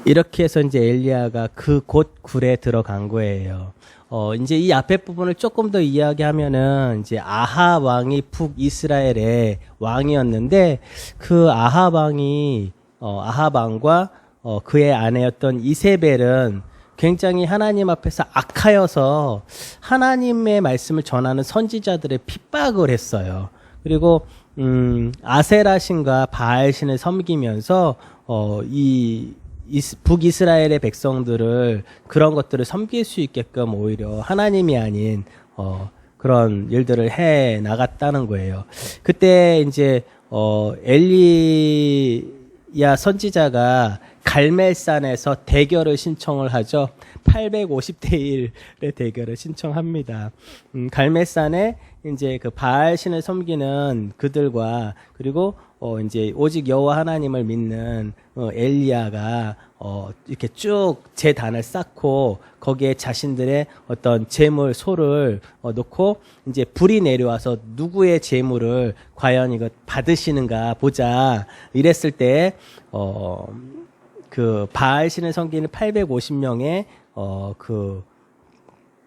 이렇게 해서 이제 엘리야가 그 곧 굴에 들어간 거예요. 이제 이 앞에 부분을 조금 더 이야기하면은 이제 아합 왕이 북이스라엘의 왕이었는데 그 아합 왕이 아합 왕과 그의 아내였던 이세벨은 굉장히 하나님 앞에서 악하여서 하나님의 말씀을 전하는 선지자들의 핍박을 했어요. 그리고 아세라 신과 바알 신을 섬기면서 북이스라엘의 백성들을 그런 것들을 섬길 수 있게끔 오히려 하나님이 아닌 그런 일들을 해 나갔다는 거예요. 그때 이제 엘리야 선지자가 갈멜산에서 대결을 신청을 하죠. 850대 1의 대결을 신청합니다. 갈멜산에 이제 그 바알 신을 섬기는 그들과 그리고 이제 오직 여호와 하나님을 믿는 엘리야가 이렇게 쭉 제단을 쌓고 거기에 자신들의 어떤 제물 소를 놓고 이제 불이 내려와서 누구의 제물을 과연 이거 받으시는가 보자 이랬을 때 그 바알 신을 섬기는 850명의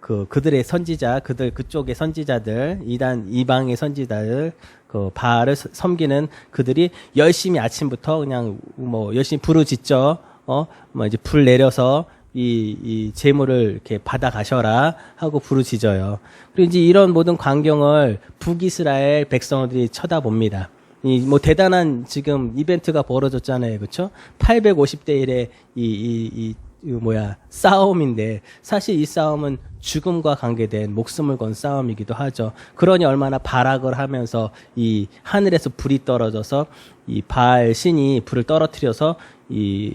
그들의 선지자, 그쪽의 선지자들, 이방의 선지자들, 그 바알을 섬기는 그들이 열심히 아침부터 그냥 열심히 부르짖죠. 이제 불 내려서 이 제물을 이렇게 받아 가셔라 하고 부르짖어요. 그리고 이제 이런 모든 광경을 북이스라엘 백성들이 쳐다봅니다. 대단한 지금 이벤트가 벌어졌잖아요. 그렇죠? 850대 1의 싸움인데 사실 이 싸움은 죽음과 관계된 목숨을 건 싸움이기도 하죠. 그러니 얼마나 발악을 하면서 이 하늘에서 불이 떨어져서 이 바알 신이 불을 떨어뜨려서 이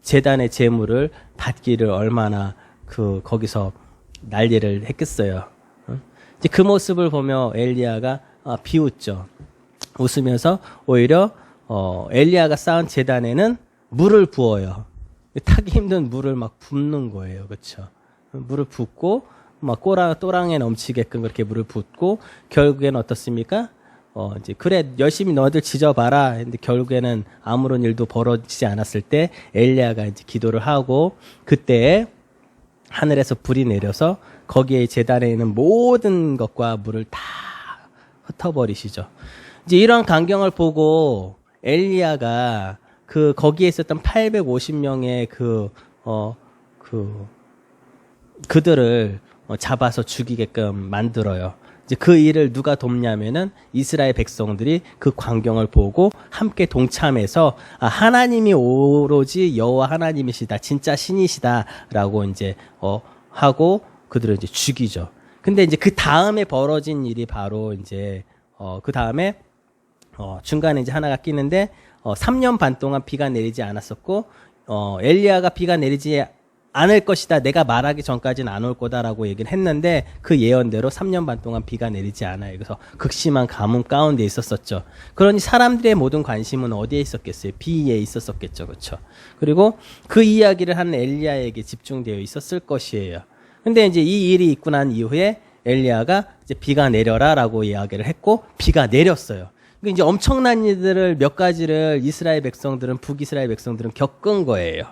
제단의 제물을 받기를 얼마나 거기서 난리를 했겠어요. 이제 그 모습을 보며 엘리야가 비웃죠. 웃으면서 오히려 엘리야가 쌓은 제단에는 물을 부어요. 타기 힘든 물을 막 붓는 거예요. 그렇죠? 물을 붓고 막 또랑에 넘치게끔 그렇게 물을 붓고 결국에는 어떻습니까? 이제 그래 열심히 너희들 지져봐라. 근데 결국에는 아무런 일도 벌어지지 않았을 때 엘리야가 이제 기도를 하고 그때 하늘에서 불이 내려서 거기에 제단에 있는 모든 것과 물을 다 흩어버리시죠. 이제 이런 광경을 보고 엘리야가 거기에 있었던 850명의 그들을 잡아서 죽이게끔 만들어요. 이제 그 일을 누가 돕냐면은 이스라엘 백성들이 그 광경을 보고 함께 동참해서 하나님이 오로지 여호와 하나님이시다, 진짜 신이시다라고 이제 하고 그들을 이제 죽이죠. 근데 이제 그 다음에 벌어진 일이 바로 이제 그 다음에 중간에 이제 하나가 끼는데 3년 반 동안 비가 내리지 않았었고 엘리야가 비가 내리지 않을 것이다. 내가 말하기 전까지는 안 올 거다라고 얘기를 했는데 그 예언대로 3년 반 동안 비가 내리지 않아요. 그래서 극심한 가뭄 가운데 있었었죠. 그러니 사람들의 모든 관심은 어디에 있었겠어요? 비에 있었었겠죠. 그렇죠? 그리고 그 이야기를 하는 엘리야에게 집중되어 있었을 것이에요. 근데 이제 이 일이 있고 난 이후에 엘리야가 이제 비가 내려라라고 이야기를 했고 비가 내렸어요. 이제 엄청난 일들을 몇 가지를 북이스라엘 백성들은 겪은 거예요.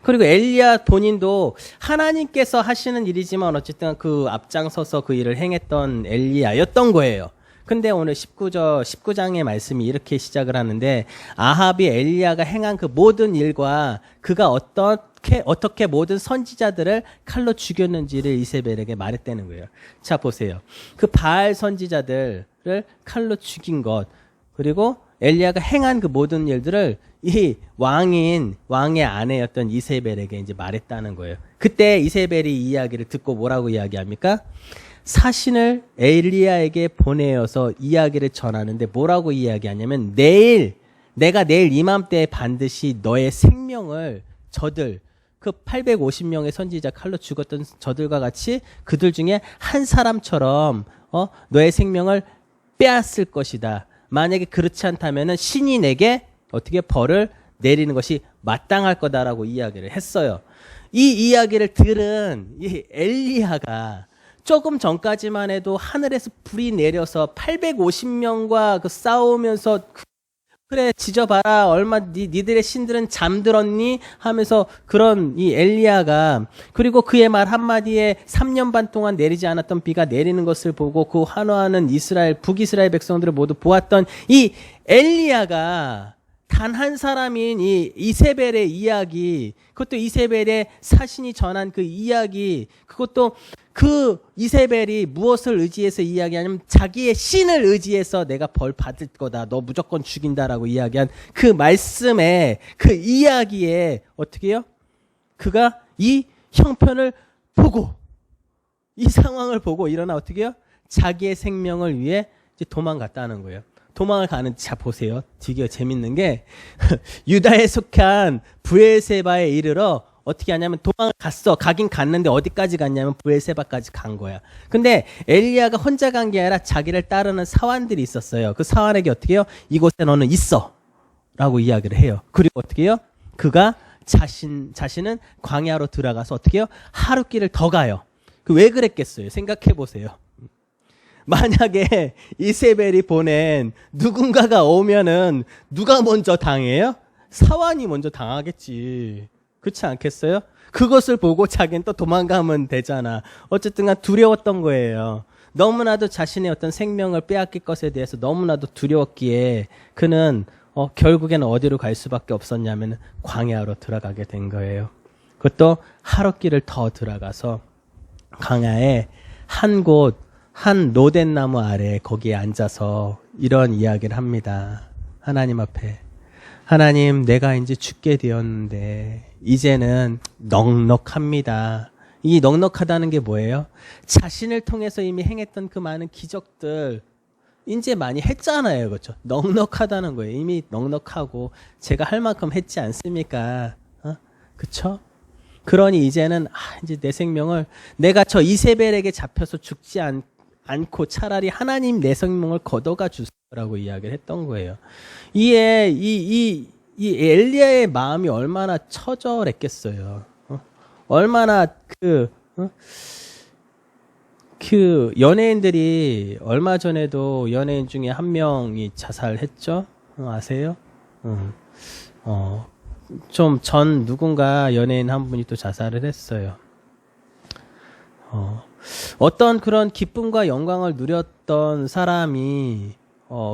그리고 엘리야 본인도 하나님께서 하시는 일이지만 어쨌든 그 앞장서서 그 일을 행했던 엘리야였던 거예요. 근데 오늘 19장의 말씀이 이렇게 시작을 하는데 아합이 엘리야가 행한 그 모든 일과 그가 어떻게 모든 선지자들을 칼로 죽였는지를 이세벨에게 말했다는 거예요. 자, 보세요. 그 바알 선지자들을 칼로 죽인 것 그리고 엘리야가 행한 그 모든 일들을 이 왕의 아내였던 이세벨에게 이제 말했다는 거예요. 그때 이세벨이 이 이야기를 듣고 뭐라고 이야기합니까? 사신을 엘리야에게 보내어서 이야기를 전하는데 뭐라고 이야기하냐면 내가 내일 이맘때에 반드시 너의 생명을 그 850명의 선지자 칼로 죽었던 저들과 같이 그들 중에 한 사람처럼 너의 생명을 빼앗을 것이다. 만약에 그렇지 않다면은 신이 내게 어떻게 벌을 내리는 것이 마땅할 거다라고 이야기를 했어요. 이 이야기를 들은 이 엘리야가 조금 전까지만 해도 하늘에서 불이 내려서 850명과 싸우면서 그래 지져봐라 얼마 니들의 신들은 잠들었니 하면서 그런 이 엘리야가 그리고 그의 말 한마디에 3년 반 동안 내리지 않았던 비가 내리는 것을 보고 그 환호하는 이스라엘 북이스라엘 백성들을 모두 보았던 이 엘리야가 단 한 사람인 이 이세벨의 이야기, 그것도 이세벨의 사신이 전한 그 이야기, 그것도 그 이세벨이 무엇을 의지해서 이야기하냐면 자기의 신을 의지해서 내가 벌 받을 거다, 너 무조건 죽인다라고 이야기한 그 말씀에, 그 이야기에 어떻게 해요? 그가 이 형편을 보고, 이 상황을 보고 일어나 어떻게 해요? 자기의 생명을 위해 이제 도망갔다는 거예요. 도망을 가는, 자 보세요. 되게 재밌는 게 유다에 속한 브엘세바에 이르러 어떻게 하냐면 도망을 갔어. 가긴 갔는데 어디까지 갔냐면 브엘세바까지 간 거야. 근데 엘리야가 혼자 간 게 아니라 자기를 따르는 사환들이 있었어요. 그 사환에게 어떻게 해요? 이곳에 너는 있어 라고 이야기를 해요. 그리고 어떻게 해요? 그가 자신은 광야로 들어가서 어떻게 해요? 하루 길을 더 가요. 그 왜 그랬겠어요? 생각해 보세요. 만약에 이세벨이 보낸 누군가가 오면은 누가 먼저 당해요? 사환이 먼저 당하겠지. 그렇지 않겠어요? 그것을 보고 자기는 또 도망가면 되잖아. 어쨌든 간 두려웠던 거예요. 너무나도 자신의 어떤 생명을 빼앗길 것에 대해서 너무나도 두려웠기에 그는 결국에는 어디로 갈 수밖에 없었냐면 광야로 들어가게 된 거예요. 그것도 하루 길을 더 들어가서 광야에 한 노된 나무 아래 거기에 앉아서 이런 이야기를 합니다. 하나님 앞에, 하나님 내가 이제 죽게 되었는데 이제는 넉넉합니다. 이 넉넉하다는 게 뭐예요? 자신을 통해서 이미 행했던 그 많은 기적들 이제 많이 했잖아요. 그렇죠? 넉넉하다는 거예요. 이미 넉넉하고 제가 할 만큼 했지 않습니까? 그렇죠? 그러니 이제는 이제 내 생명을 내가 저 이세벨에게 잡혀서 죽지 않고 차라리 하나님 내 생명을 걷어가 주세요라고 이야기를 했던 거예요. 이에 이 엘리야의 마음이 얼마나 처절했겠어요. 얼마나 그 연예인들이 얼마 전에도 연예인 중에 한 명이 자살했죠. 아세요? 좀 전 누군가 연예인 한 분이 또 자살을 했어요. 어떤 그런 기쁨과 영광을 누렸던 사람이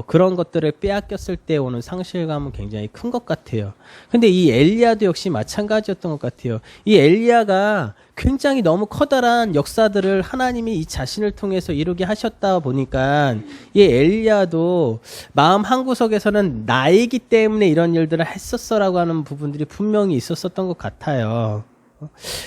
그런 것들을 빼앗겼을 때 오는 상실감은 굉장히 큰 것 같아요. 근데 이 엘리야도 역시 마찬가지였던 것 같아요. 이 엘리야가 굉장히 너무 커다란 역사들을 하나님이 이 자신을 통해서 이루게 하셨다 보니까 이 엘리야도 마음 한구석에서는 나이기 때문에 이런 일들을 했었어라고 하는 부분들이 분명히 있었던 것 같아요.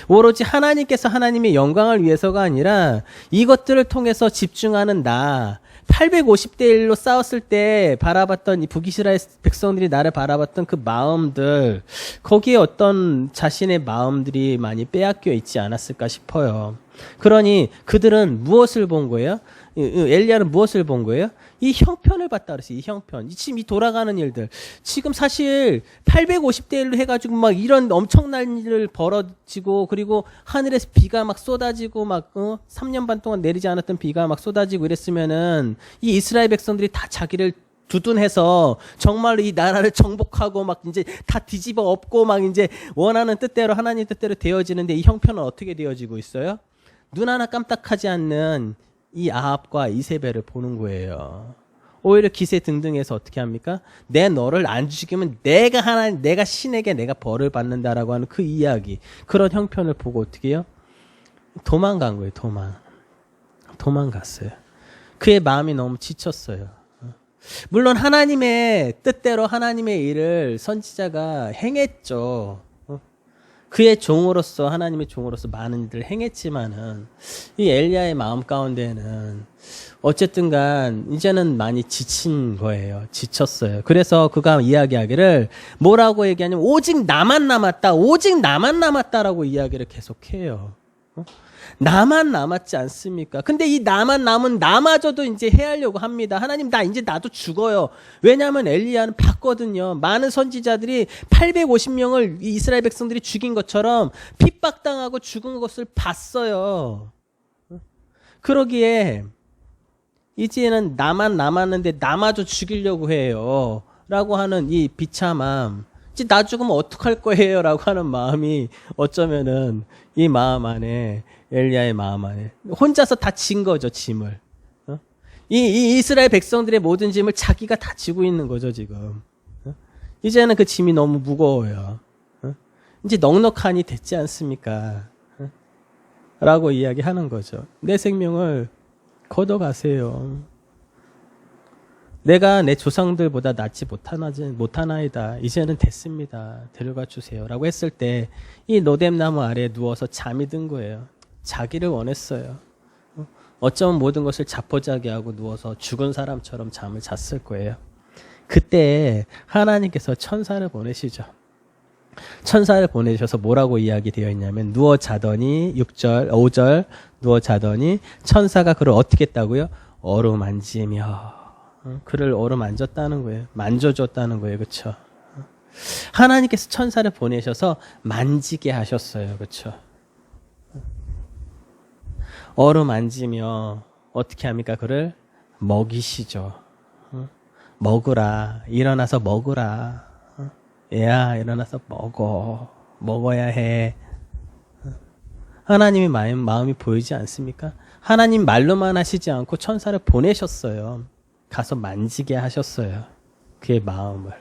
오로지 하나님께서 하나님의 영광을 위해서가 아니라 이것들을 통해서 집중하는 나, 850대 1로 싸웠을 때 바라봤던 이 북이스라엘 백성들이 나를 바라봤던 그 마음들, 거기에 어떤 자신의 마음들이 많이 빼앗겨 있지 않았을까 싶어요. 그러니 그들은 무엇을 본 거예요? 엘리야는 무엇을 본 거예요? 이 형편을 봤다 그랬어요. 이 형편. 지금 이 돌아가는 일들. 지금 사실 850대 1로 해가지고 막 이런 엄청난 일을 벌어지고 그리고 하늘에서 비가 막 쏟아지고 막 3년 반 동안 내리지 않았던 비가 막 쏟아지고 이랬으면은 이 이스라엘 백성들이 다 자기를 두둔해서 정말로 이 나라를 정복하고 막 이제 다 뒤집어 엎고 막 이제 원하는 뜻대로 하나님 뜻대로 되어지는데 이 형편은 어떻게 되어지고 있어요? 눈 하나 깜짝하지 않는 이 아합과 이세벨을 보는 거예요. 오히려 기세 등등해서 어떻게 합니까? 내 너를 안 죽이면 내가 신에게 내가 벌을 받는다라고 하는 그 이야기, 그런 형편을 보고 어떻게 해요? 도망간 거예요. 도망갔어요. 그의 마음이 너무 지쳤어요. 물론 하나님의 뜻대로 하나님의 일을 선지자가 행했죠. 그의 종으로서, 하나님의 종으로서 많은 일들을 행했지만은 이 엘리야의 마음 가운데는 어쨌든 간 이제는 많이 지친 거예요. 지쳤어요. 그래서 그가 이야기하기를 뭐라고 얘기하냐면 오직 나만 남았다라고 이야기를 계속해요. 나만 남았지 않습니까? 근데 이 나만 남은 나마저도 이제 해하려고 합니다. 하나님, 나도 죽어요. 왜냐하면 엘리야는 봤거든요. 많은 선지자들이 850명을 이스라엘 백성들이 죽인 것처럼 핍박당하고 죽은 것을 봤어요. 그러기에 이제는 나만 남았는데 나마저 죽이려고 해요. 라고 하는 이 비참함, 이제 나 죽으면 어떡할 거예요? 라고 하는 마음이 어쩌면은 이 마음 안에, 엘리야의 마음 안에 혼자서 다 진 거죠, 짐을. 이 이스라엘 백성들의 모든 짐을 자기가 다 지고 있는 거죠, 지금. 이제는 그 짐이 너무 무거워요. 이제 넉넉하니 됐지 않습니까? 라고 이야기하는 거죠. 내 생명을 걷어가세요. 내가 내 조상들보다 낫지 못하나이다. 이제는 됐습니다. 데려가 주세요. 라고 했을 때 이 로뎀나무 아래에 누워서 잠이 든 거예요. 자기를 원했어요. 어쩌면 모든 것을 자포자기하고 누워서 죽은 사람처럼 잠을 잤을 거예요. 그때 하나님께서 천사를 보내시죠. 천사를 보내셔서 뭐라고 이야기되어 있냐면 누워 자더니 5절 누워 자더니 천사가 그를 어떻게 했다고요? 어루만지며 그를 어루만졌다는 거예요. 만져줬다는 거예요. 그렇죠? 하나님께서 천사를 보내셔서 만지게 하셨어요. 그렇죠? 어루만지며 어떻게 합니까? 그를 먹이시죠. 먹으라. 일어나서 먹으라. 얘야 일어나서 먹어야 해. 하나님의 마음이 보이지 않습니까? 하나님 말로만 하시지 않고 천사를 보내셨어요. 가서 만지게 하셨어요. 그의 마음을.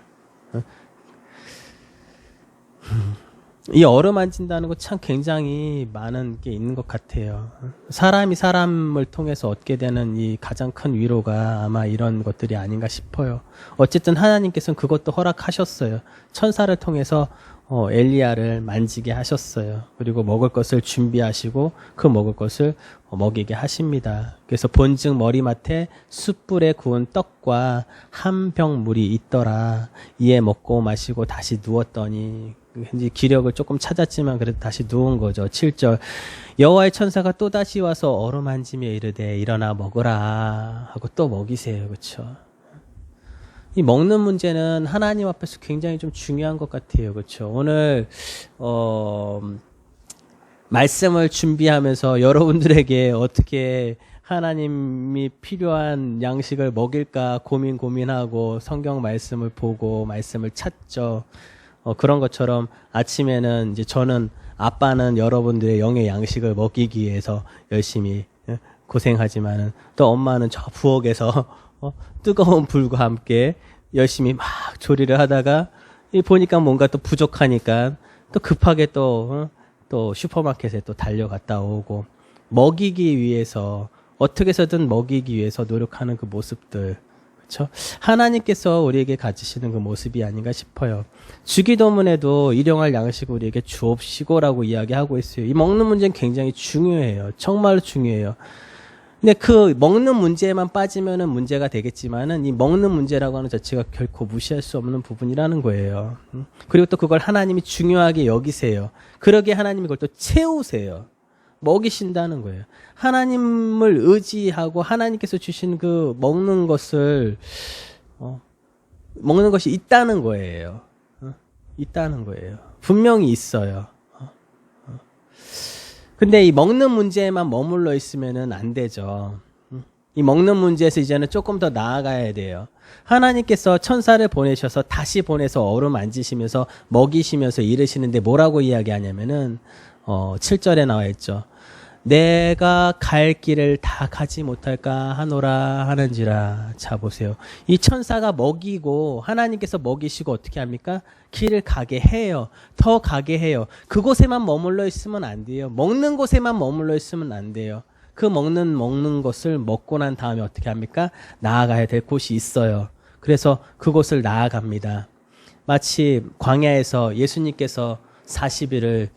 이 어루만진다는 거 참 굉장히 많은 게 있는 것 같아요. 사람이 사람을 통해서 얻게 되는 이 가장 큰 위로가 아마 이런 것들이 아닌가 싶어요. 어쨌든 하나님께서는 그것도 허락하셨어요. 천사를 통해서 엘리야를 만지게 하셨어요. 그리고 먹을 것을 준비하시고 그 먹을 것을 먹이게 하십니다. 그래서 본즉 머리맡에 숯불에 구운 떡과 한 병 물이 있더라. 이에 먹고 마시고 다시 누웠더니 이제 기력을 조금 찾았지만 그래도 다시 누운 거죠. 7절 여호와의 천사가 또다시 와서 어루만지며 이르되 일어나 먹으라 하고 또 먹이세요. 그렇죠? 이 먹는 문제는 하나님 앞에서 굉장히 좀 중요한 것 같아요. 그렇죠? 오늘 말씀을 준비하면서 여러분들에게 어떻게 하나님이 필요한 양식을 먹일까 고민하고 성경 말씀을 보고 말씀을 찾죠. 그런 것처럼 아침에는 이제 저는 아빠는 여러분들의 영의 양식을 먹이기 위해서 열심히 고생하지만은 또 엄마는 저 부엌에서 뜨거운 불과 함께 열심히 막 조리를 하다가 보니까 뭔가 또 부족하니까 또 급하게 또 슈퍼마켓에 또 달려갔다 오고 먹이기 위해서 어떻게 해서든 먹이기 위해서 노력하는 그 모습들. 그렇죠? 하나님께서 우리에게 가지시는 그 모습이 아닌가 싶어요. 주기도문에도 일용할 양식을 우리에게 주옵시고라고 이야기하고 있어요. 이 먹는 문제는 굉장히 중요해요. 정말로 중요해요. 근데 그 먹는 문제에만 빠지면은 문제가 되겠지만은 이 먹는 문제라고 하는 자체가 결코 무시할 수 없는 부분이라는 거예요. 그리고 또 그걸 하나님이 중요하게 여기세요. 그러기에 하나님이 그걸 또 채우세요. 먹이신다는 거예요. 하나님을 의지하고 하나님께서 주신 그 먹는 것을 먹는 것이 있다는 거예요. 있다는 거예요. 분명히 있어요. 근데 이 먹는 문제에만 머물러 있으면은 안 되죠. 이 먹는 문제에서 이제는 조금 더 나아가야 돼요. 하나님께서 천사를 보내셔서 다시 보내서 어루만지시면서 먹이시면서 이르시는데 뭐라고 이야기하냐면은 7절에 나와 있죠. 내가 갈 길을 다 가지 못할까 하노라 하는지라. 자 보세요. 이 천사가 먹이고 하나님께서 먹이시고 어떻게 합니까? 길을 가게 해요. 더 가게 해요. 그곳에만 머물러 있으면 안 돼요. 먹는 곳에만 머물러 있으면 안 돼요. 그 먹는 것을 먹고 난 다음에 어떻게 합니까? 나아가야 될 곳이 있어요. 그래서 그곳을 나아갑니다. 마치 광야에서 예수님께서 40일을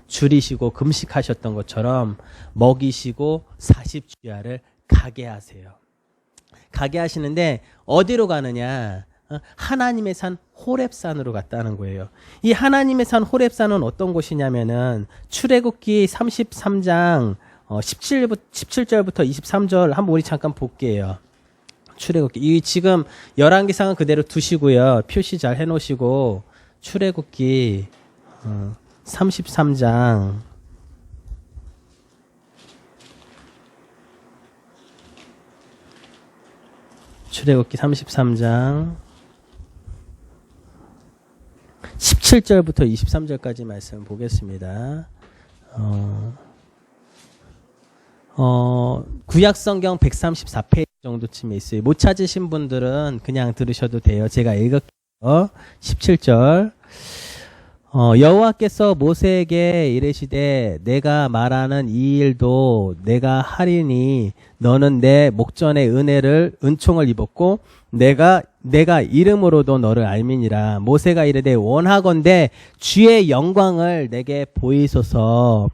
줄이시고 금식하셨던 것처럼 먹이시고 40주야를 가게 하세요. 가게 하시는데 어디로 가느냐? 하나님의 산 호렙산으로 갔다는 거예요. 이 하나님의 산 호렙산은 어떤 곳이냐면은 출애굽기 33장 17절부터 23절 한번 우리 잠깐 볼게요. 출애굽기 이 지금 열왕기상은 그대로 두시고요. 표시 잘 해놓으시고 출애굽기 33장 출애굽기 33장 17절부터 23절까지 말씀 보겠습니다. 구약성경 134페이지 정도쯤에 있어요. 못 찾으신 분들은 그냥 들으셔도 돼요. 제가 읽을게요. 17절. 여호와께서 모세에게 이르시되 내가 말하는 이 일도 내가 하리니 너는 내 목전에 은총을 입었고 내가 이름으로도 너를 알미니라. 모세가 이르되 원하건대 주의 영광을 내게 보이소서.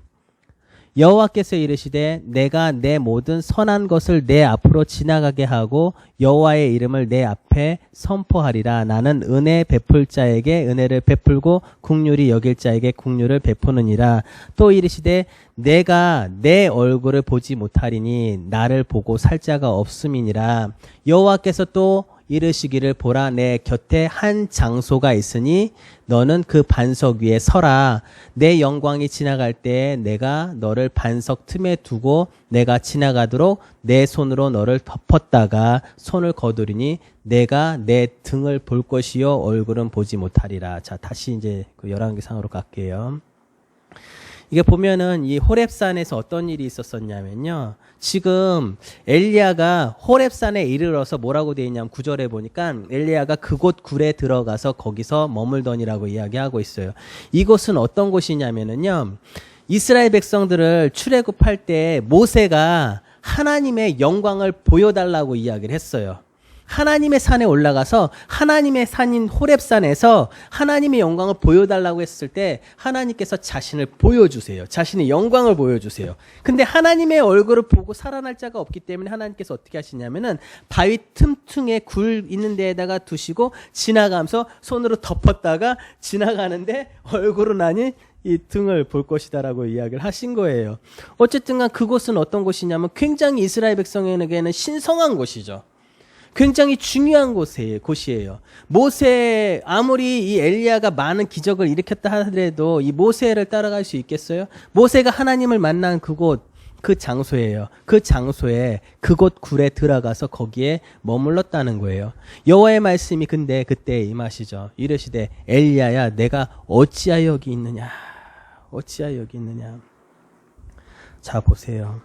여호와께서 이르시되 내가 내 모든 선한 것을 내 앞으로 지나가게 하고 여호와의 이름을 내 앞에 선포하리라. 나는 은혜 베풀 자에게 은혜를 베풀고 긍휼히 여길 자에게 긍휼을 베푸느니라. 또 이르시되 내가 내 얼굴을 보지 못하리니 나를 보고 살 자가 없음이니라. 여호와께서 또 이르시기를 보라 내 곁에 한 장소가 있으니 너는 그 반석 위에 서라. 내 영광이 지나갈 때 내가 너를 반석 틈에 두고 내가 지나가도록 내 손으로 너를 덮었다가 손을 거두리니 내가 내 등을 볼 것이요 얼굴은 보지 못하리라. 자, 다시 이제 그 열왕기상으로 갈게요. 이게 보면은 이 호렙산에서 어떤 일이 있었었냐면요. 지금 엘리야가 호렙산에 이르러서 뭐라고 되어 있냐면 9절에 보니까 엘리야가 그곳 굴에 들어가서 거기서 머물더니라고 이야기하고 있어요. 이곳은 어떤 곳이냐면은요. 이스라엘 백성들을 출애굽할 때 모세가 하나님의 영광을 보여달라고 이야기를 했어요. 하나님의 산에 올라가서 하나님의 산인 호렙산에서 하나님의 영광을 보여달라고 했을 때 하나님께서 자신을 보여주세요. 자신의 영광을 보여주세요. 근데 하나님의 얼굴을 보고 살아날 자가 없기 때문에 하나님께서 어떻게 하시냐면은 바위 틈틈에 굴 있는 데에다가 두시고 지나가면서 손으로 덮었다가 지나가는데 얼굴은 아니 이 등을 볼 것이다라고 이야기를 하신 거예요. 어쨌든 간 그곳은 어떤 곳이냐면 굉장히 이스라엘 백성에게는 신성한 곳이죠. 굉장히 중요한 곳이에요. 모세, 아무리 이 엘리야가 많은 기적을 일으켰다 하더라도 이 모세를 따라갈 수 있겠어요? 모세가 하나님을 만난 그곳, 그 장소예요. 그 장소에 그곳 굴에 들어가서 거기에 머물렀다는 거예요. 여호와의 말씀이 근데 그때 임하시죠. 이르시되 엘리야야 내가 어찌하여 여기 있느냐. 어찌하여 여기 있느냐. 자 보세요.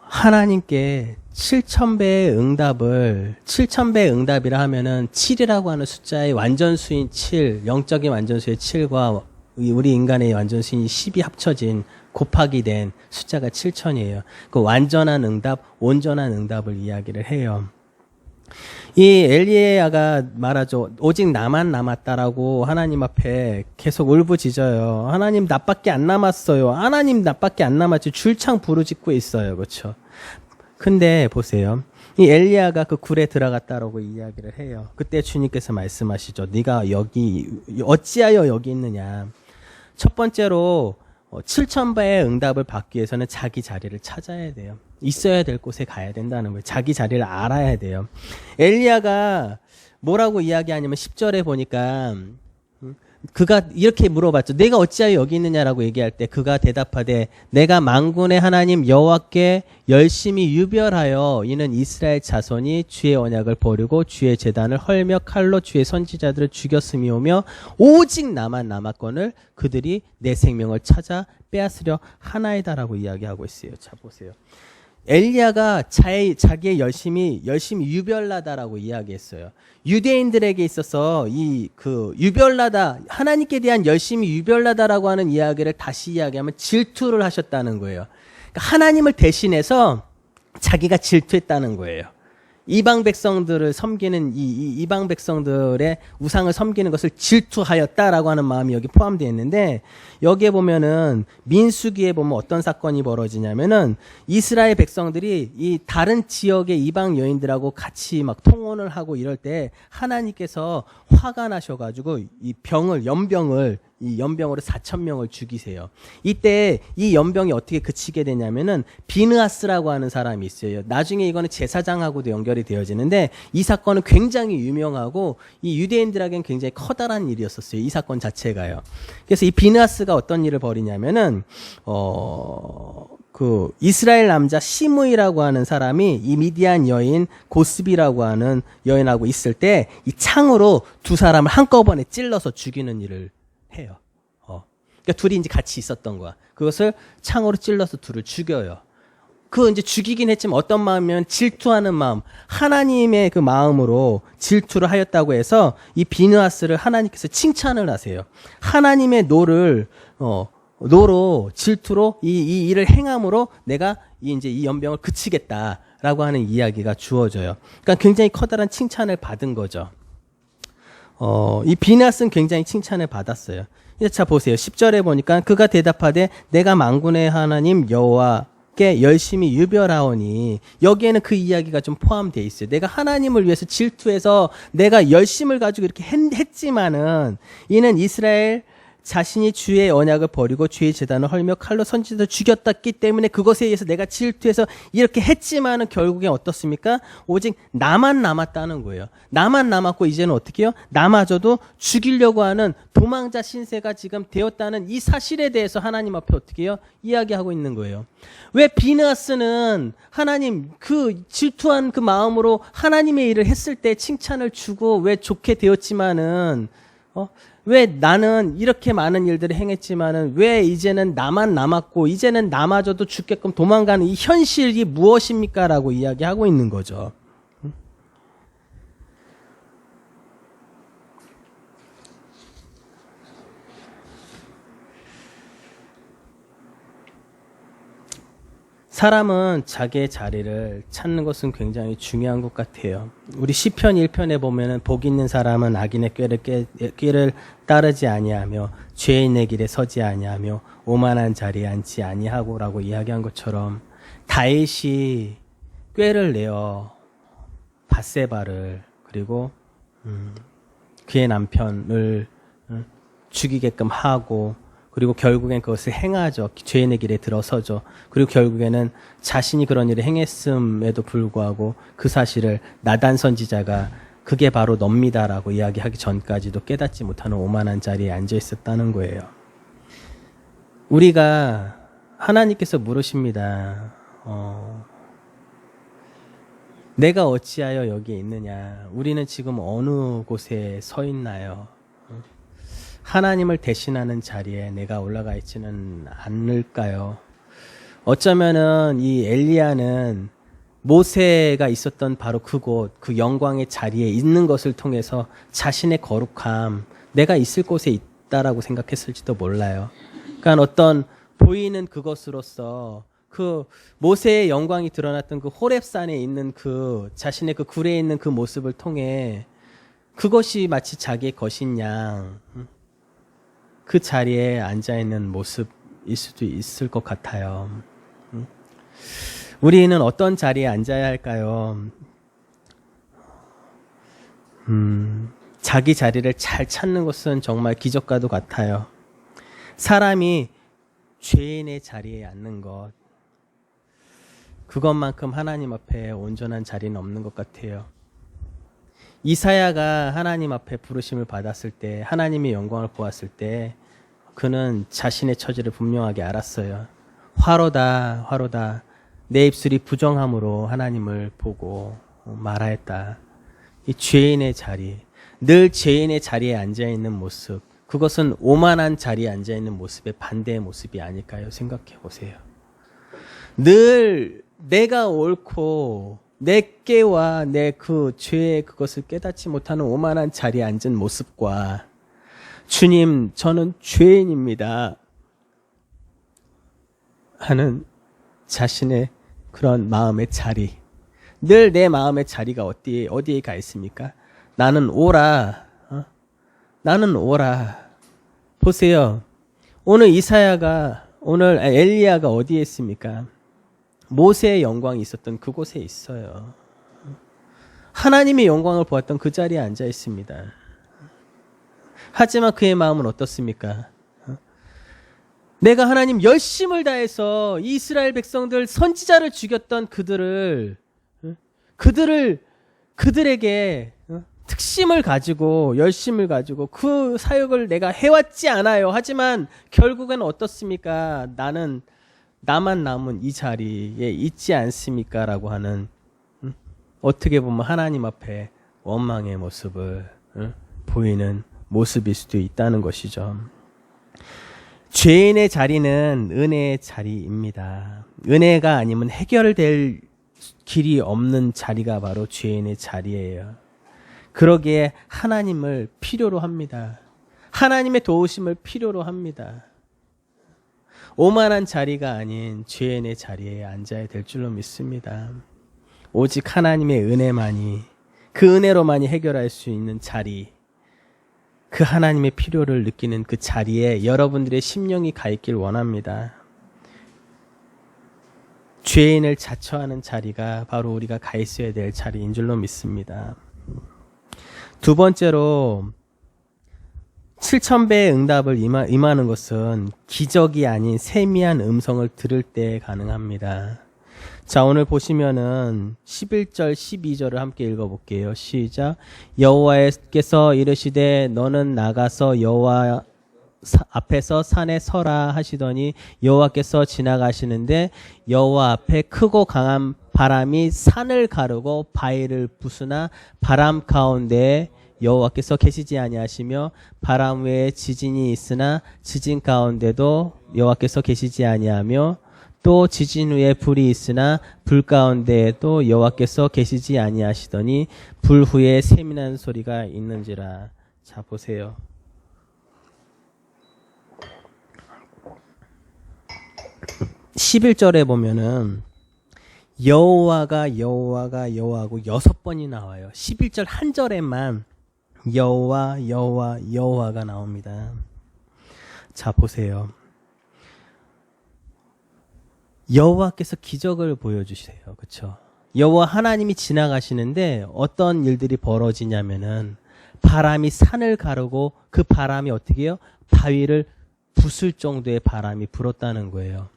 하나님께 7,000배의 응답을 7,000배의 응답이라 하면은 7이라고 하는 숫자의 완전수인 7, 영적인 완전수의 7과 우리 인간의 완전수인 10이 합쳐진 곱하기 된 숫자가 7,000이에요. 그 완전한 응답, 온전한 응답을 이야기를 해요. 이 엘리야가 말하죠. 오직 나만 남았다라고 하나님 앞에 계속 울부짖어요. 하나님 나밖에 안 남았어요. 하나님 나밖에 안 남았지. 줄창 부르짖고 있어요. 그렇죠? 근데 보세요. 이 엘리야가 그 굴에 들어갔다라고 이야기를 해요. 그때 주님께서 말씀하시죠. 네가 여기 어찌하여 여기 있느냐. 첫 번째로 7,000배의 응답을 받기 위해서는 자기 자리를 찾아야 돼요. 있어야 될 곳에 가야 된다는 거예요. 자기 자리를 알아야 돼요. 엘리야가 뭐라고 이야기하냐면 10절에 보니까 그가 이렇게 물어봤죠. 내가 어찌하여 여기 있느냐라고 얘기할 때 그가 대답하되 내가 만군의 하나님 여호와께 열심히 유별하여 이는 이스라엘 자손이 주의 언약을 버리고 주의 제단을 헐며 칼로 주의 선지자들을 죽였음이오며 오직 나만 남았거늘 그들이 내 생명을 찾아 빼앗으려 하나이다라고 이야기하고 있어요. 자 보세요. 엘리야가 자기의 열심히 유별나다라고 이야기했어요. 유대인들에게 있어서 유별나다, 하나님께 대한 열심히 유별나다라고 하는 이야기를 다시 이야기하면 질투를 하셨다는 거예요. 그러니까 하나님을 대신해서 자기가 질투했다는 거예요. 이방 백성들을 섬기는 이방 백성들의 우상을 섬기는 것을 질투하였다라고 하는 마음이 여기 포함되어 있는데 여기에 보면은 민수기에 보면 어떤 사건이 벌어지냐면은 이스라엘 백성들이 이 다른 지역의 이방 여인들하고 같이 막 통혼을 하고 이럴 때 하나님께서 화가 나셔가지고 이 연병으로 4,000명을 죽이세요. 이때 이 연병이 어떻게 그치게 되냐면은 비느하스라고 하는 사람이 있어요. 나중에 이거는 제사장하고도 연결이 되어지는데 이 사건은 굉장히 유명하고 이 유대인들에게는 굉장히 커다란 일이었었어요. 이 사건 자체가요. 그래서 이 비느하스가 어떤 일을 벌이냐면은 그 이스라엘 남자 시므이라고 하는 사람이 이 미디안 여인 고스비라고 하는 여인하고 있을 때 이 창으로 두 사람을 한꺼번에 찔러서 죽이는 일을 해요. 그러니까 둘이 이제 같이 있었던 거야. 그것을 창으로 찔러서 둘을 죽여요. 그 이제 죽이긴 했지만 어떤 마음이면 질투하는 마음, 하나님의 그 마음으로 질투를 하였다고 해서 이 비느하스를 하나님께서 칭찬을 하세요. 하나님의 노로 질투로 이 일을 행함으로 내가 이제 이 연병을 그치겠다라고 하는 이야기가 주어져요. 그러니까 굉장히 커다란 칭찬을 받은 거죠. 이 비느하스는 굉장히 칭찬을 받았어요. 자 보세요. 10절에 보니까 그가 대답하되 내가 만군의 하나님 여호와께 열심히 유별하오니, 여기에는 그 이야기가 좀 포함되어 있어요. 내가 하나님을 위해서 질투해서 내가 열심을 가지고 이렇게 했지만은 이는 이스라엘 자신이 주의 언약을 버리고 주의 제단을 헐며 칼로 선지자를 죽였기 때문에 그것에 의해서 내가 질투해서 이렇게 했지만은 결국엔 어떻습니까? 오직 나만 남았다는 거예요. 나만 남았고 이제는 어떻게 해요? 나마저도 죽이려고 하는 도망자 신세가 지금 되었다는 이 사실에 대해서 하나님 앞에 어떻게 해요? 이야기하고 있는 거예요. 왜 비느하스는 하나님 그 질투한 그 마음으로 하나님의 일을 했을 때 칭찬을 주고 왜 좋게 되었지만은 왜 나는 이렇게 많은 일들을 행했지만은 왜 이제는 나만 남았고 이제는 나마저도 죽게끔 도망가는 이 현실이 무엇입니까? 라고 이야기하고 있는 거죠. 사람은 자기의 자리를 찾는 것은 굉장히 중요한 것 같아요. 우리 시편 1편에 보면은 복 있는 사람은 악인의 꾀를 따르지 아니하며 죄인의 길에 서지 아니하며 오만한 자리에 앉지 아니하고라고 이야기한 것처럼 다윗이 꾀를 내어 밧세바를 그리고 그의 남편을 죽이게끔 하고, 그리고 결국엔 그것을 행하죠. 죄인의 길에 들어서죠. 그리고 결국에는 자신이 그런 일을 행했음에도 불구하고 그 사실을 나단 선지자가 그게 바로 놉니다라고 이야기하기 전까지도 깨닫지 못하는 오만한 자리에 앉아 있었다는 거예요. 우리가 하나님께서 물으십니다. 내가 어찌하여 여기에 있느냐? 우리는 지금 어느 곳에 서 있나요? 하나님을 대신하는 자리에 내가 올라가 있지는 않을까요? 어쩌면은 이 엘리야는 모세가 있었던 바로 그곳, 그 영광의 자리에 있는 것을 통해서 자신의 거룩함, 내가 있을 곳에 있다라고 생각했을지도 몰라요. 그러니까 어떤 보이는 그것으로서 그 모세의 영광이 드러났던 그 호렙산에 있는 그 자신의 그 굴에 있는 그 모습을 통해 그것이 마치 자기의 것인 양 그 자리에 앉아있는 모습일 수도 있을 것 같아요. 우리는 어떤 자리에 앉아야 할까요? 자기 자리를 잘 찾는 것은 정말 기적과도 같아요. 사람이 죄인의 자리에 앉는 것, 그것만큼 하나님 앞에 온전한 자리는 없는 것 같아요. 이사야가 하나님 앞에 부르심을 받았을 때, 하나님의 영광을 보았을 때 그는 자신의 처지를 분명하게 알았어요. 화로다, 화로다. 내 입술이 부정함으로 하나님을 보고 말하였다. 이 죄인의 자리, 늘 죄인의 자리에 앉아있는 모습, 그것은 오만한 자리에 앉아있는 모습의 반대의 모습이 아닐까요? 생각해 보세요. 늘 내가 옳고 내 깨와 내 그 죄의 그것을 깨닫지 못하는 오만한 자리에 앉은 모습과 주님, 저는 죄인입니다 하는 자신의 그런 마음의 자리, 늘 내 마음의 자리가 어디에 가 있습니까? 나는 오라, 나는 오라. 보세요. 오늘 오늘 엘리야가 어디에 있습니까? 모세의 영광이 있었던 그곳에 있어요. 하나님의 영광을 보았던 그 자리에 앉아 있습니다. 하지만 그의 마음은 어떻습니까? 내가 하나님 열심을 다해서 이스라엘 백성들 선지자를 죽였던 그들에게 특심을 가지고 열심을 가지고 그 사역을 내가 해왔지 않아요. 하지만 결국엔 어떻습니까? 나는 나만 남은 이 자리에 있지 않습니까? 라고 하는 어떻게 보면 하나님 앞에 원망의 모습을 보이는 모습일 수도 있다는 것이죠. 죄인의 자리는 은혜의 자리입니다. 은혜가 아니면 해결될 길이 없는 자리가 바로 죄인의 자리예요. 그러기에 하나님을 필요로 합니다. 하나님의 도우심을 필요로 합니다. 오만한 자리가 아닌 죄인의 자리에 앉아야 될 줄로 믿습니다. 오직 하나님의 은혜만이, 그 은혜로만이 해결할 수 있는 자리, 그 하나님의 필요를 느끼는 그 자리에 여러분들의 심령이 가 있길 원합니다. 죄인을 자처하는 자리가 바로 우리가 가 있어야 될 자리인 줄로 믿습니다. 두 번째로 7,000배의 응답을 임하는 것은 기적이 아닌 세미한 음성을 들을 때 가능합니다. 자, 오늘 보시면은 11절, 12절을 함께 읽어볼게요. 시작. 여호와께서 이르시되 너는 나가서 여호와 앞에서 산에 서라 하시더니 여호와께서 지나가시는데 여호와 앞에 크고 강한 바람이 산을 가르고 바위를 부수나 바람 가운데에 여호와께서 계시지 아니하시며 바람 외에 지진이 있으나 지진 가운데도 여호와께서 계시지 아니하며 또 지진 후에 불이 있으나 불 가운데에도 여호와께서 계시지 아니하시더니 불 후에 세미난 소리가 있는지라. 자, 보세요. (11절에) 보면은 여호와가 여호와하고 6번이 나와요. 11절 한 절에만 여호와가 나옵니다. 자, 보세요. 여호와께서 기적을 보여주세요. 그렇죠? 여호와 하나님이 지나가시는데 어떤 일들이 벌어지냐면은 바람이 산을 가르고 그 바람이 어떻게 해요? 바위를 부술 정도의 바람이 불었다는 거예요.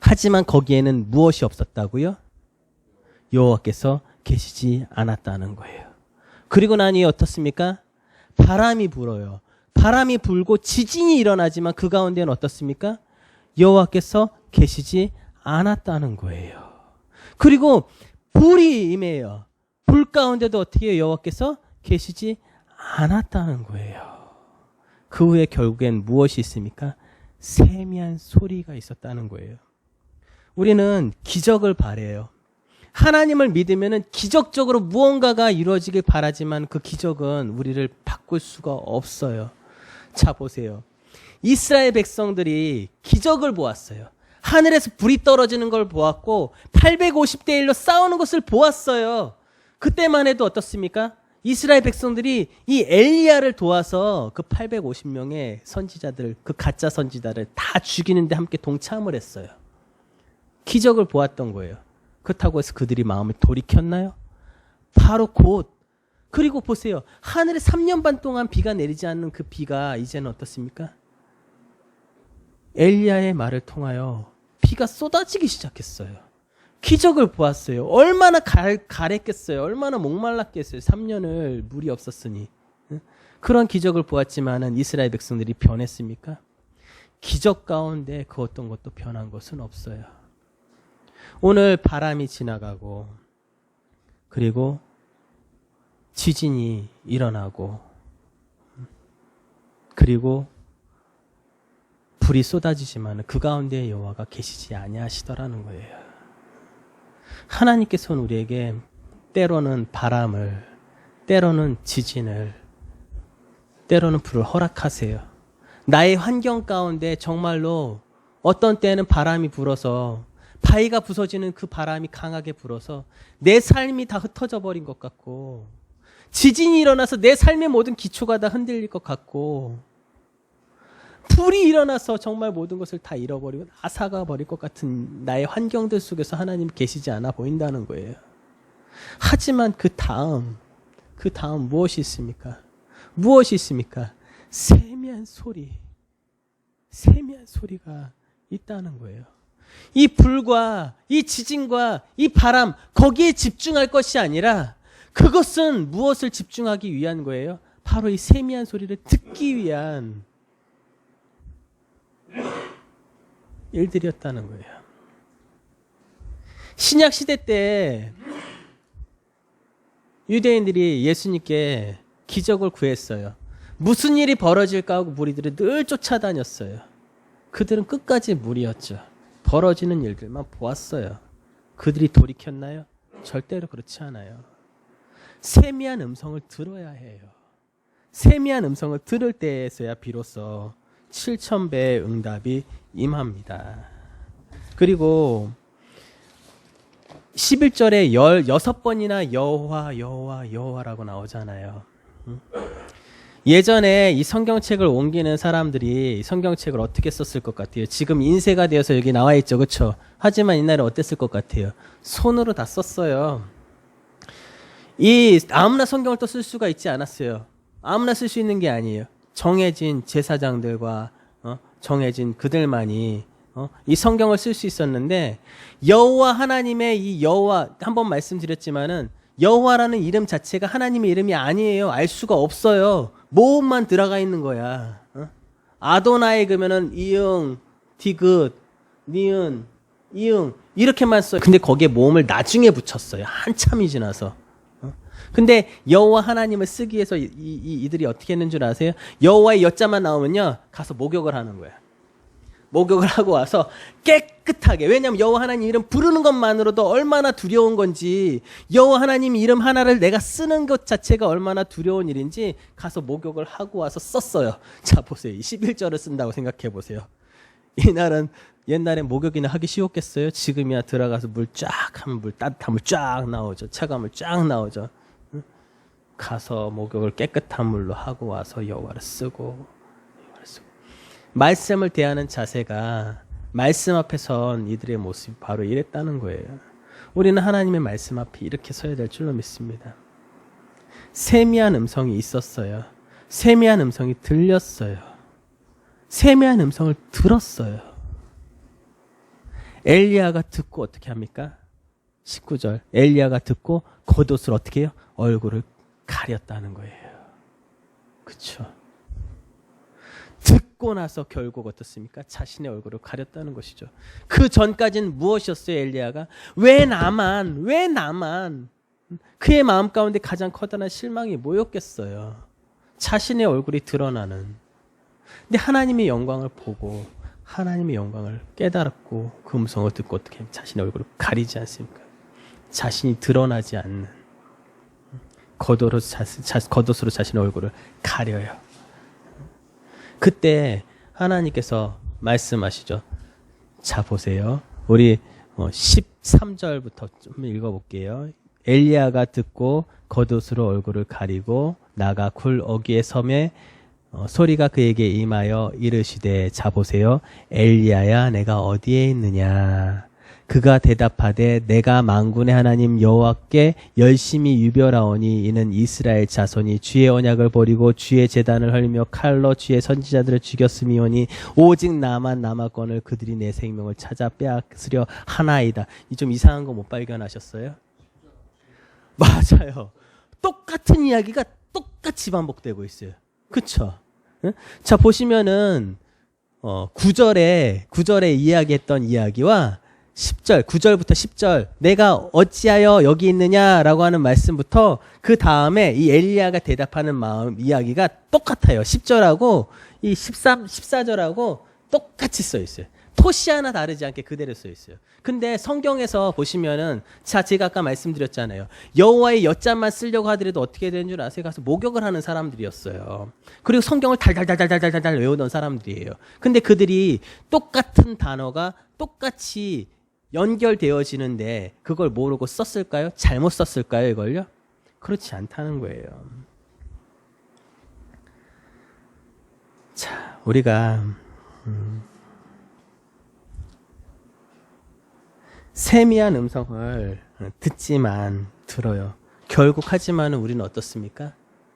하지만 거기에는 무엇이 없었다고요? 여호와께서 계시지 않았다는 거예요. 그리고 나니 어떻습니까? 바람이 불어요. 바람이 불고 지진이 일어나지만 그 가운데는 어떻습니까? 여호와께서 계시지 않았다는 거예요. 그리고 불이 임해요. 불 가운데도 어떻게 해요? 여호와께서 계시지 않았다는 거예요. 그 후에 결국엔 무엇이 있습니까? 세미한 소리가 있었다는 거예요. 우리는 기적을 바라요. 하나님을 믿으면 기적적으로 무언가가 이루어지길 바라지만 그 기적은 우리를 바꿀 수가 없어요. 자, 보세요. 이스라엘 백성들이 기적을 보았어요. 하늘에서 불이 떨어지는 걸 보았고 850대 1로 싸우는 것을 보았어요. 그때만 해도 어떻습니까? 이스라엘 백성들이 이 엘리야를 도와서 그 850명의 선지자들, 그 가짜 선지자를 다 죽이는데 함께 동참을 했어요. 기적을 보았던 거예요. 그렇다고 해서 그들이 마음을 돌이켰나요? 바로 곧. 그리고 보세요. 하늘에 3년 반 동안 비가 내리지 않는 그 비가 이제는 어떻습니까? 엘리야의 말을 통하여 비가 쏟아지기 시작했어요. 기적을 보았어요. 얼마나 가랬겠어요. 얼마나 목말랐겠어요. 3년을 물이 없었으니. 그런 기적을 보았지만은 이스라엘 백성들이 변했습니까? 기적 가운데 그 어떤 것도 변한 것은 없어요. 오늘 바람이 지나가고 그리고 지진이 일어나고 그리고 불이 쏟아지지만 그 가운데 여호와가 계시지 아니하시더라는 거예요. 하나님께서는 우리에게 때로는 바람을, 때로는 지진을, 때로는 불을 허락하세요. 나의 환경 가운데 정말로 어떤 때는 바람이 불어서 바위가 부서지는 그 바람이 강하게 불어서 내 삶이 다 흩어져 버린 것 같고 지진이 일어나서 내 삶의 모든 기초가 다 흔들릴 것 같고 불이 일어나서 정말 모든 것을 다 잃어버리고 앗아가 버릴 것 같은 나의 환경들 속에서 하나님 계시지 않아 보인다는 거예요. 하지만 그 다음 무엇이 있습니까? 무엇이 있습니까? 세미한 소리가 있다는 거예요. 이 불과 이 지진과 이 바람 거기에 집중할 것이 아니라 그것은 무엇을 집중하기 위한 거예요? 바로 이 세미한 소리를 듣기 위한 일들이었다는 거예요. 신약 시대 때 유대인들이 예수님께 기적을 구했어요. 무슨 일이 벌어질까 하고 무리들이 늘 쫓아다녔어요. 그들은 끝까지 무리였죠. 벌어지는 일들만 보았어요. 그들이 돌이켰나요? 절대로 그렇지 않아요. 세미한 음성을 들어야 해요. 세미한 음성을 들을 때에서야 비로소 7,000배의 응답이 임합니다. 그리고 11절에 16번이나 여호와라고 나오잖아요. 예전에 이 성경책을 옮기는 사람들이 성경책을 어떻게 썼을 것 같아요? 지금 인쇄가 되어서 여기 나와 있죠. 그렇죠? 하지만 옛날에 어땠을 것 같아요? 손으로 다 썼어요. 아무나 성경을 또 쓸 수가 있지 않았어요. 아무나 쓸 수 있는 게 아니에요. 정해진 제사장들과 정해진 그들만이 이 성경을 쓸 수 있었는데, 여호와 하나님의 이 여호와, 한번 말씀드렸지만은 여호와라는 이름 자체가 하나님의 이름이 아니에요. 알 수가 없어요. 모음만 들어가 있는 거야. 아도나이 그러면은 이응, 디귿, 니은, 이응 이렇게만 써요. 근데 거기에 모음을 나중에 붙였어요. 한참이 지나서. 근데 여호와 하나님을 쓰기 위해서 이들이 어떻게 했는 줄 아세요? 여호와의 여자만 나오면요, 가서 목욕을 하는 거야. 목욕을 하고 와서 깨끗하게, 왜냐하면 여호와 하나님 이름 부르는 것만으로도 얼마나 두려운 건지, 여호와 하나님 이름 하나를 내가 쓰는 것 자체가 얼마나 두려운 일인지 가서 목욕을 하고 와서 썼어요. 자 보세요. 11절을 쓴다고 생각해 보세요. 이날은, 옛날엔 목욕이나 하기 쉬웠겠어요? 지금이야 들어가서 물 쫙 하면 따뜻한 물 쫙 나오죠. 차가운 물 쫙 나오죠. 가서 목욕을 깨끗한 물로 하고 와서 여호와를 쓰고, 말씀을 대하는 자세가, 말씀 앞에 선 이들의 모습이 바로 이랬다는 거예요. 우리는 하나님의 말씀 앞에 이렇게 서야 될 줄로 믿습니다. 세미한 음성이 있었어요. 세미한 음성이 들렸어요. 세미한 음성을 들었어요. 엘리야가 듣고 어떻게 합니까? 19절. 엘리야가 듣고 겉옷을 어떻게 해요? 얼굴을 가렸다는 거예요. 그렇죠? 듣고 나서 결국 어떻습니까? 자신의 얼굴을 가렸다는 것이죠. 그 전까지는 무엇이었어요? 엘리야가 왜 나만 그의 마음 가운데 가장 커다란 실망이 뭐였겠어요? 자신의 얼굴이 드러나는. 근데 하나님의 영광을 보고 하나님의 영광을 깨달았고 그 음성을 듣고 어떻게 자신의 얼굴을 가리지 않습니까? 자신이 드러나지 않는 겉옷으로 자신의 얼굴을 가려요. 그때 하나님께서 말씀하시죠. 자 보세요. 우리 13절부터 좀 읽어볼게요. 엘리야가 듣고 겉옷으로 얼굴을 가리고 나가 굴 어귀의 섬에 소리가 그에게 임하여 이르시되 자 보세요. 엘리야야 내가 어디에 있느냐. 그가 대답하되 내가 만군의 하나님 여호와께 열심히 유별하오니 이는 이스라엘 자손이 주의 언약을 버리고 주의 제단을 헐며 칼로 주의 선지자들을 죽였음이오니 오직 나만 남았거늘 그들이 내 생명을 찾아 빼앗으려 하나이다. 이 좀 이상한 거 못 발견하셨어요? 맞아요. 똑같은 이야기가 똑같이 반복되고 있어요. 그쵸? 자 보시면은 9절에 이야기했던 이야기와 10절, 9절부터 10절 내가 어찌하여 여기 있느냐라고 하는 말씀부터 그 다음에 이 엘리야가 대답하는 마음 이야기가 똑같아요. 10절하고 이 14절하고 똑같이 써 있어요. 토시 하나 다르지 않게 그대로 써 있어요. 근데 성경에서 보시면은 자 제가 아까 말씀드렸잖아요. 여호와의 엿자만 쓰려고 하더라도 어떻게 되는 줄 아세요? 가서 목욕을 하는 사람들이었어요. 그리고 성경을 달달달달달달달 외우던 사람들이에요. 근데 그들이 똑같은 단어가 똑같이 연결되어지는데 그걸 모르고 썼을까요? 잘못 썼을까요? 이걸요? 그렇지 않다는 거예요. 자, 우리가 세미한 음성을 듣지만 들어요. 결국 하지만 우리는 어떻습니까?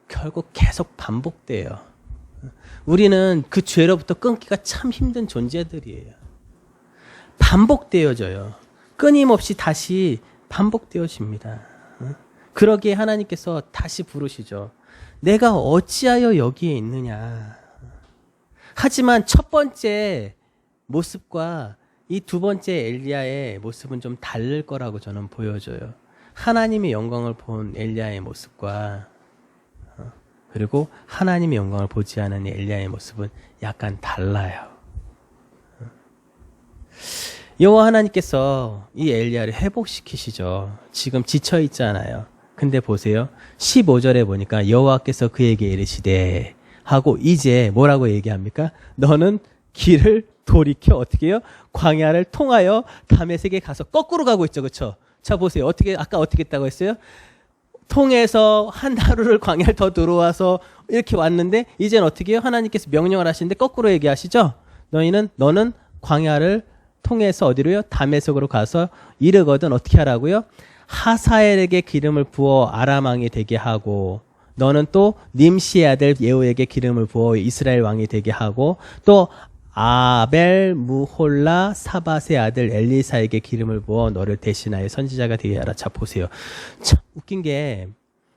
결국 계속 반복돼요. 우리는 그 죄로부터 끊기가 참 힘든 존재들이에요. 반복되어져요. 끊임없이 다시 반복되어집니다. 그러기에 하나님께서 다시 부르시죠. 내가 어찌하여 여기에 있느냐. 하지만 첫 번째 모습과 이 두 번째 엘리야의 모습은 좀 다를 거라고 저는 보여져요. 하나님의 영광을 본 엘리야의 모습과 그리고 하나님의 영광을 보지 않은 엘리야의 모습은 약간 달라요. 여호와 하나님께서 이 엘리야를 회복시키시죠. 지금 지쳐 있잖아요. 근데 보세요. 15절에 보니까 여호와께서 그에게 이르시되 하고 이제 뭐라고 얘기합니까? 너는 길을 돌이켜 어떻게 해요? 광야를 통하여 다메섹에 가서 거꾸로 가고 있죠. 그렇죠? 자 보세요. 아까 어떻게 했다고 했어요? 통해서 한 하루를 광야를 더 들어와서 이렇게 왔는데 이제는 어떻게 해요? 하나님께서 명령을 하시는데 거꾸로 얘기하시죠? 너는 광야를 통해서 어디로요? 다메섹으로 가서 이르거든 어떻게 하라고요? 하사엘에게 기름을 부어 아람 왕이 되게 하고 너는 또 님시의 아들 예후에게 기름을 부어 이스라엘 왕이 되게 하고 또 아벨 무홀라 사밧의 아들 엘리사에게 기름을 부어 너를 대신하여 선지자가 되게 하라. 자 보세요. 참 웃긴 게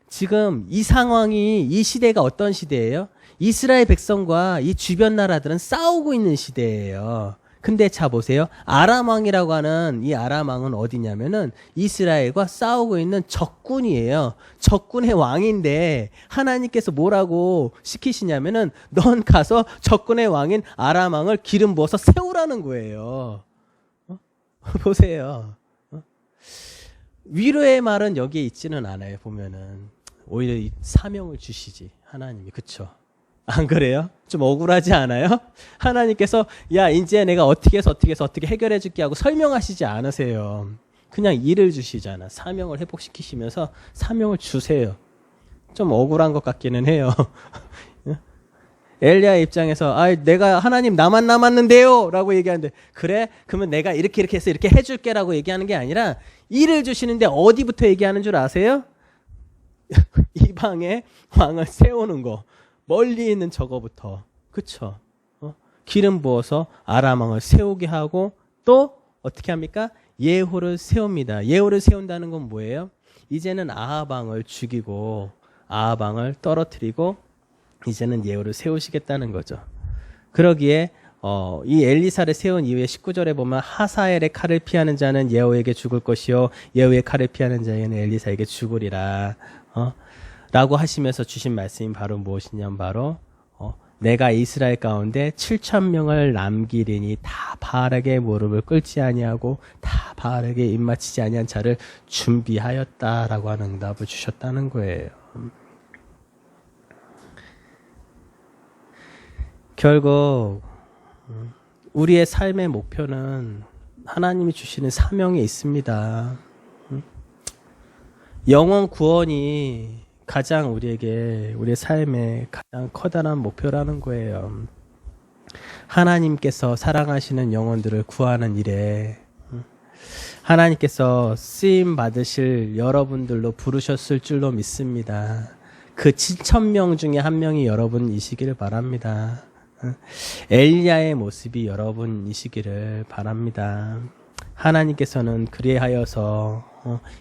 지금 이 상황이 이 시대가 어떤 시대예요? 이스라엘 백성과 이 주변 나라들은 싸우고 있는 시대예요. 근데 자 보세요. 아람 왕이라고 하는 이 아람 왕은 어디냐면은 이스라엘과 싸우고 있는 적군이에요. 적군의 왕인데 하나님께서 뭐라고 시키시냐면은 넌 가서 적군의 왕인 아람 왕을 기름 부어서 세우라는 거예요. 보세요. 위로의 말은 여기에 있지는 않아요. 보면은 오히려 이 사명을 주시지 하나님이. 그쵸? 안 그래요? 좀 억울하지 않아요? 하나님께서 야 이제 내가 어떻게 해서 어떻게 해결해 줄게 하고 설명하시지 않으세요. 그냥 일을 주시잖아. 사명을 회복시키시면서 사명을 주세요. 좀 억울한 것 같기는 해요. 엘리야 입장에서 내가 하나님 나만 남았는데요 라고 얘기하는데 그래? 그러면 내가 이렇게 해서 이렇게 해줄게 라고 얘기하는 게 아니라 일을 주시는데 어디부터 얘기하는 줄 아세요? 이방에 왕을 세우는 거. 멀리 있는 저거부터. 그쵸? 기름 부어서 아람 왕을 세우게 하고 또 어떻게 합니까? 예후를 세웁니다. 예후를 세운다는 건 뭐예요? 이제는 아합 왕을 죽이고 아합 왕을 떨어뜨리고 이제는 예후를 세우시겠다는 거죠. 그러기에 이 엘리사를 세운 이후에 19절에 보면 하사엘의 칼을 피하는 자는 예후에게 죽을 것이요 예후의 칼을 피하는 자에게는 엘리사에게 죽으리라. 라고 하시면서 주신 말씀이 바로 무엇이냐면 바로 내가 이스라엘 가운데 7,000명을 남기리니 다 바알에게 무릎을 꿇지 아니하고 다 바알에게 입맞추지 아니한 자를 준비하였다라고 하는 응답을 주셨다는 거예요. 결국 우리의 삶의 목표는 하나님이 주시는 사명에 있습니다. 영원 구원이 가장 우리의 삶의 가장 커다란 목표라는 거예요. 하나님께서 사랑하시는 영혼들을 구하는 일에 하나님께서 쓰임 받으실 여러분들로 부르셨을 줄로 믿습니다. 그 7,000명 중에 한 명이 여러분이시기를 바랍니다. 엘리야의 모습이 여러분이시기를 바랍니다. 하나님께서는 그리하여서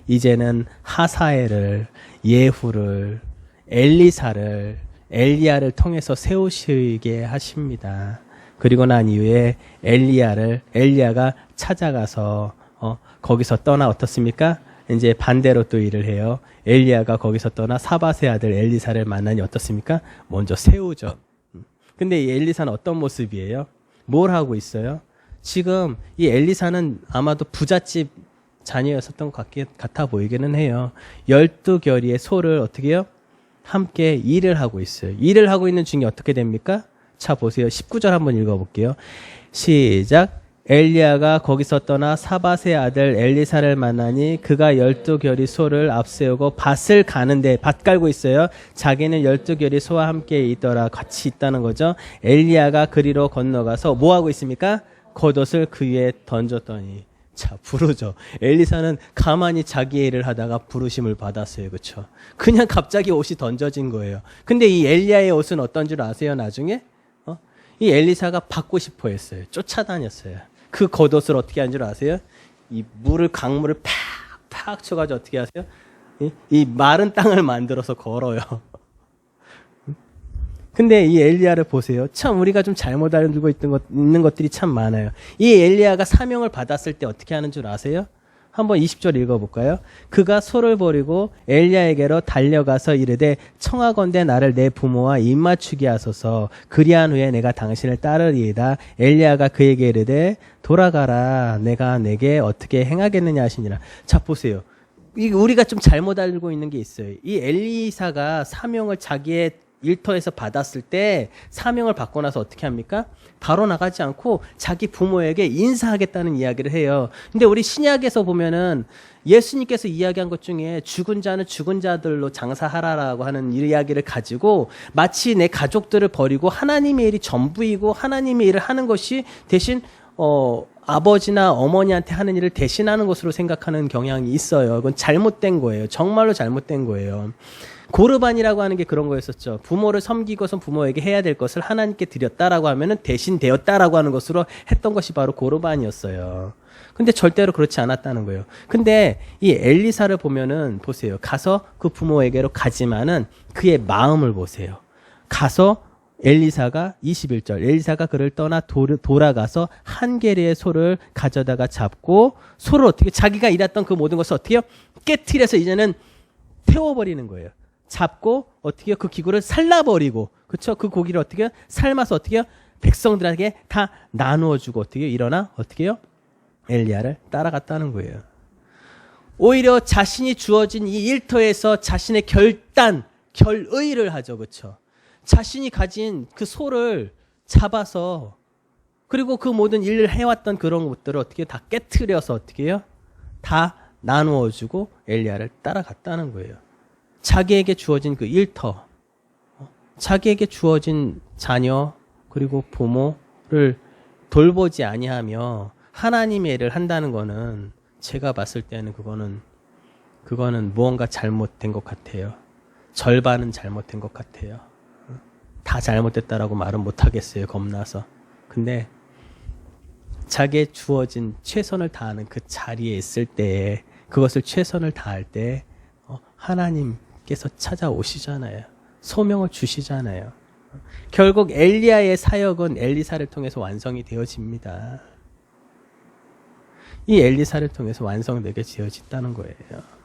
이제는 하사엘을 예후를 엘리사를 엘리야를 통해서 세우시게 하십니다. 그리고 난 이후에 엘리야가 찾아가서 거기서 떠나 어떻습니까? 이제 반대로 또 일을 해요. 엘리야가 거기서 떠나 사밧의 아들 엘리사를 만나니 어떻습니까? 먼저 세우죠. 근데 이 엘리사는 어떤 모습이에요? 뭘 하고 있어요? 지금 이 엘리사는 아마도 부잣집 자녀였었던 것 같아 보이기는 해요. 12결의의 소를 어떻게 해요? 함께 일을 하고 있어요. 일을 하고 있는 중에 어떻게 됩니까? 자 보세요. 19절 한번 읽어볼게요. 시작. 엘리야가 거기서 떠나 사밧의 아들 엘리사를 만나니 그가 12결의 소를 앞세우고 밭을 가는데 밭 깔고 있어요. 자기는 12결의 소와 함께 있더라. 같이 있다는 거죠. 엘리야가 그리로 건너가서 뭐 하고 있습니까? 겉옷을 그 위에 던졌더니 자 부르죠. 엘리사는 가만히 자기의 일을 하다가 부르심을 받았어요. 그렇죠? 그냥 갑자기 옷이 던져진 거예요. 근데 이 엘리야의 옷은 어떤 줄 아세요? 나중에 이 엘리사가 받고 싶어 했어요. 쫓아다녔어요. 그 겉옷을 어떻게 한 줄 아세요? 이 강물을 팍팍 쳐가지고 어떻게 하세요? 이 마른 땅을 만들어서 걸어요. 근데 이 엘리야를 보세요. 참 우리가 좀 잘못 알고 있는 것들이 참 많아요. 이 엘리야가 사명을 받았을 때 어떻게 하는 줄 아세요? 한번 20절 읽어볼까요? 그가 소를 버리고 엘리야에게로 달려가서 이르되 청하건대 나를 내 부모와 입맞추게 하소서. 그리한 후에 내가 당신을 따르리이다. 엘리야가 그에게 이르되 돌아가라. 내가 내게 어떻게 행하겠느냐 하시니라. 자, 보세요. 우리가 좀 잘못 알고 있는 게 있어요. 이 엘리사가 사명을 자기의 일터에서 받았을 때 사명을 받고 나서 어떻게 합니까? 바로 나가지 않고 자기 부모에게 인사하겠다는 이야기를 해요. 근데 우리 신약에서 보면은 예수님께서 이야기한 것 중에 죽은 자는 죽은 자들로 장사하라라고 하는 이야기를 가지고 마치 내 가족들을 버리고 하나님의 일이 전부이고 하나님의 일을 하는 것이 대신 아버지나 어머니한테 하는 일을 대신하는 것으로 생각하는 경향이 있어요. 그건 잘못된 거예요. 정말로 잘못된 거예요. 고르반이라고 하는 게 그런 거였었죠. 부모를 섬기고선 부모에게 해야 될 것을 하나님께 드렸다라고 하면은 대신 되었다라고 하는 것으로 했던 것이 바로 고르반이었어요. 근데 절대로 그렇지 않았다는 거예요. 근데 이 엘리사를 보면은 보세요. 가서 그 부모에게로 가지만은 그의 마음을 보세요. 가서 엘리사가 21절 엘리사가 그를 떠나 돌아가서 한 계리의 소를 가져다가 잡고 소를 어떻게 자기가 일했던 그 모든 것을 어떻게 깨트려서 이제는 태워버리는 거예요. 잡고 어떻게 그 기구를 살라버리고 그렇죠? 그 고기를 어떻게 삶아서 어떻게 백성들에게 다 나누어주고 어떻게 일어나 어떻게요? 엘리야를 따라갔다는 거예요. 오히려 자신이 주어진 이 일터에서 자신의 결의를 하죠, 그렇죠? 자신이 가진 그 소를 잡아서 그리고 그 모든 일을 해왔던 그런 것들을 어떻게 다 깨트려서 어떻게 해요? 다 나누어주고 엘리야를 따라갔다는 거예요. 자기에게 주어진 그 일터, 자기에게 주어진 자녀 그리고 부모를 돌보지 아니하며 하나님의 일을 한다는 거는 제가 봤을 때는 그거는 무언가 잘못된 것 같아요. 절반은 잘못된 것 같아요. 다 잘못됐다라고 말은 못하겠어요. 겁나서. 근데 자기의 주어진 최선을 다하는 그 자리에 있을 때 그것을 최선을 다할 때 하나님께서 찾아오시잖아요. 소명을 주시잖아요. 결국 엘리야의 사역은 엘리사를 통해서 완성이 되어집니다. 이 엘리사를 통해서 완성되게 지어진다는 거예요.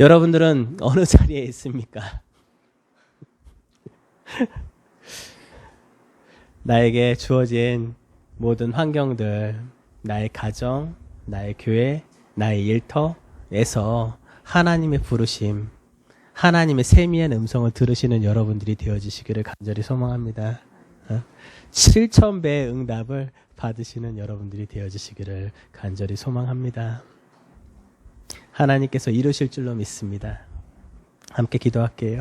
여러분들은 어느 자리에 있습니까? 나에게 주어진 모든 환경들, 나의 가정, 나의 교회, 나의 일터에서 하나님의 부르심, 하나님의 세미한 음성을 들으시는 여러분들이 되어지시기를 간절히 소망합니다. 7,000배의 응답을 받으시는 여러분들이 되어지시기를 간절히 소망합니다. 하나님께서 이루실 줄로 믿습니다. 함께 기도할게요.